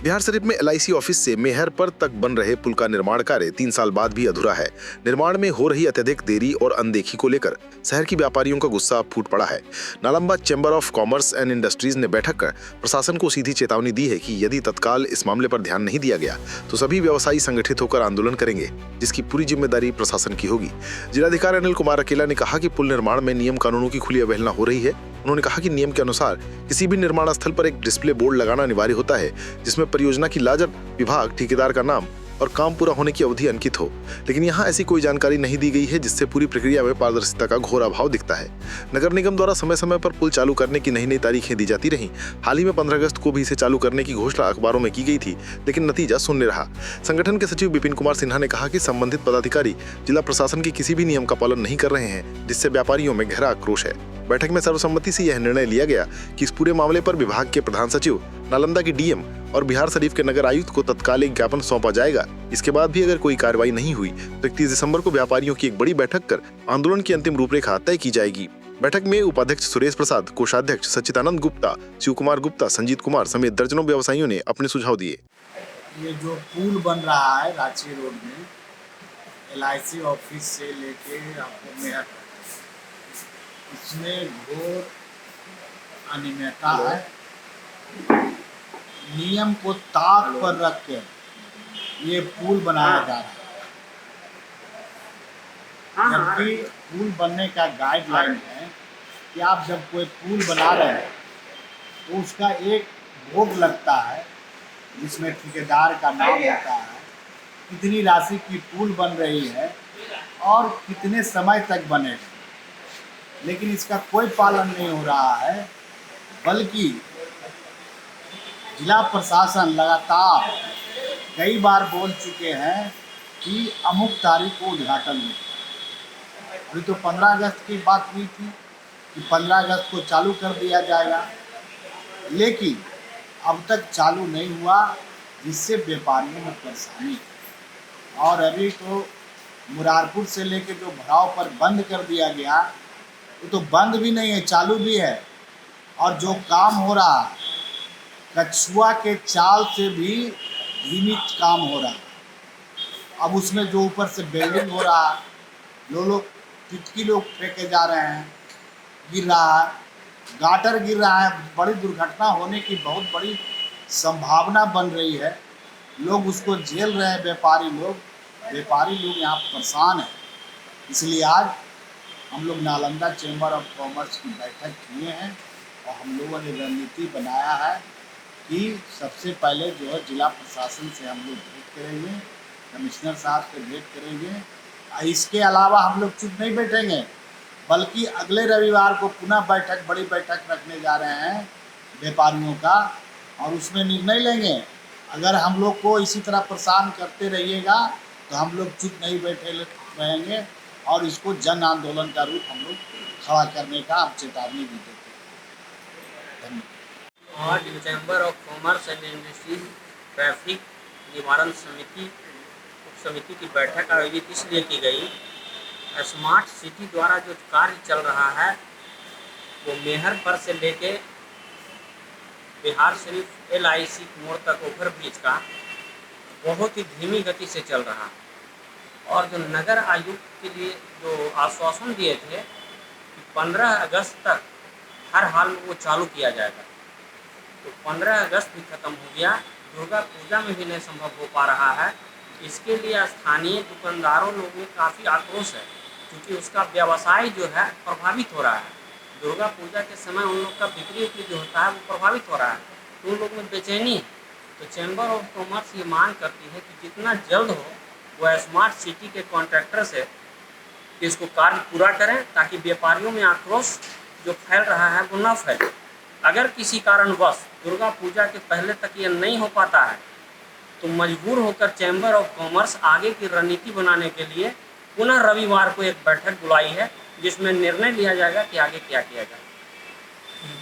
बिहार शरीफ में LIC office से मेहर पर तक बन रहे पुल का निर्माण कार्य 3 साल बाद भी अधूरा है। निर्माण में हो रही अत्यधिक देरी और अनदेखी को लेकर शहर की व्यापारियों का गुस्सा फूट पड़ा है। Nalanda chamber of commerce and industries ने बैठक कर प्रशासन को सीधी चेतावनी दी है कि यदि तत्काल इस मामले पर ध्यान नहीं दिया गया तो सभी व्यवसायी संगठित होकर आंदोलन करेंगे, जिसकी पूरी जिम्मेदारी प्रशासन की होगी। जिलाधिकारी अनिल कुमार अकेला ने कहा कि पुल निर्माण में नियम कानूनों की खुली अवहेलना हो रही है। उन्होंने कहा कि नियम के अनुसार किसी भी निर्माण स्थल पर एक डिस्प्ले बोर्ड लगाना अनिवार्य होता है, जिसमें परियोजना की लागत, विभाग, ठेकेदार का नाम और काम पूरा होने की अवधि अंकित हो। लेकिन यहाँ ऐसी कोई जानकारी नहीं दी गई है, जिससे पूरी प्रक्रिया में पारदर्शिता का घोर अभाव दिखता है। नगर निगम द्वारा समय समय पर पुल चालू करने की नई तारीखें दी जाती रहीं। हाल ही में 15 अगस्त को भी इसे चालू करने की घोषणा अखबारों में की गई थी, लेकिन नतीजा शून्य रहा। संगठन के सचिव विपिन कुमार सिन्हा ने कहा कि संबंधित पदाधिकारी जिला प्रशासन के किसी भी नियम का पालन नहीं कर रहे हैं, जिससे व्यापारियों में गहरा आक्रोश है। बैठक में सर्वसम्मति से यह निर्णय लिया गया कि इस पूरे मामले पर विभाग के प्रधान सचिव, नालंदा की DM और बिहार शरीफ के नगर आयुक्त को तत्काल एक ज्ञापन सौंपा जाएगा। इसके बाद भी अगर कोई कार्रवाई नहीं हुई तो 31 दिसंबर को व्यापारियों की एक बड़ी बैठक कर आंदोलन की अंतिम रूपरेखा तय की जाएगी। बैठक में उपाध्यक्ष सुरेश प्रसाद, कोषाध्यक्ष सच्चिदानंद गुप्ता, शिव कुमार गुप्ता, संजीत कुमार समेत दर्जनों व्यवसायियों ने अपने सुझाव दिए। ये जो पुल बन रहा है रांची रोड में, LIC ऑफिस से लेके आपको मेहर, इसमें घोर अनियमितता है। नियम को ताक पर रख के ये पुल बनाया जा रहा है, जबकि पुल बनने का गाइडलाइन है कि आप जब कोई पुल बना रहे हैं तो उसका एक बोर्ड लगता है, जिसमें ठेकेदार का नाम होता है, कितनी राशि की पुल बन रही है और कितने समय तक बनेगा। लेकिन इसका कोई पालन नहीं हो रहा है, बल्कि जिला प्रशासन लगातार कई बार बोल चुके हैं कि अमुक तारीख को उद्घाटन होगा। अभी तो 15 अगस्त की बात हुई थी कि 15 अगस्त को चालू कर दिया जाएगा, लेकिन अब तक चालू नहीं हुआ, जिससे व्यापारियों में परेशानी है। और अभी तो मुरारपुर से लेके जो भराव पर बंद कर दिया गया, वो तो बंद भी नहीं है, चालू भी है। और जो काम हो रहा है, कछुआ के चाल से भी धीमित काम हो रहा है। अब उसमें जो ऊपर से बिल्डिंग हो रहा है, लोग टिटकी लोग फेंके जा रहे हैं, गिर रहा है, गाटर गिर रहा है, बड़ी दुर्घटना होने की बहुत बड़ी संभावना बन रही है। लोग उसको झेल रहे हैं, व्यापारी लोग यहाँ परेशान हैं। इसलिए आज हम लोग नालंदा चैम्बर ऑफ कॉमर्स की बैठक किए हैं और हम लोगों ने रणनीति बनाया है कि सबसे पहले जो है जिला प्रशासन से हम लोग भेंट करेंगे, कमिश्नर साहब से भेंट करेंगे। इसके अलावा हम लोग चुप नहीं बैठेंगे, बल्कि अगले रविवार को पुनः बड़ी बैठक रखने जा रहे हैं व्यापारियों का, और उसमें निर्णय लेंगे। अगर हम लोग को इसी तरह परेशान करते रहिएगा तो हम लोग चुप नहीं बैठे रहेंगे और इसको जन आंदोलन का रूप हम लोग खड़ा करने का आप चेतावनी भी देते हैं। धन्यवाद। आज chamber of commerce and industries traffic निवारण समिति की बैठक आयोजित इसलिए की गई, स्मार्ट सिटी द्वारा जो कार्य चल रहा है वो मेहर पर से लेके बिहार शरीफ LIC मोड़ तक ओवरब्रिज का बहुत ही धीमी गति से चल रहा है। और जो नगर आयुक्त के लिए जो आश्वासन दिए थे कि 15 अगस्त तक हर हाल में वो चालू किया जाएगा, तो 15 अगस्त भी खत्म हो गया, दुर्गा पूजा में भी नहीं संभव हो पा रहा है। इसके लिए स्थानीय दुकानदारों लोगों में काफ़ी आक्रोश है, क्योंकि उसका व्यवसाय जो है प्रभावित हो रहा है। दुर्गा पूजा के समय उन लोग का बिक्री जो होता है वो प्रभावित हो रहा है, तो उन लोग में बेचैनी है। तो चैम्बर ऑफ कॉमर्स ये मांग करती है कि जितना जल्द हो वह स्मार्ट सिटी के कॉन्ट्रैक्टर से इसको कार्य पूरा करें, ताकि व्यापारियों में आक्रोश जो फैल रहा है वो न फैले। अगर किसी कारणवश दुर्गा पूजा के पहले तक ये नहीं हो पाता है तो मजबूर होकर चैम्बर ऑफ कॉमर्स आगे की रणनीति बनाने के लिए पुनः रविवार को एक बैठक बुलाई है, जिसमें निर्णय लिया जाएगा कि आगे क्या किया जाए।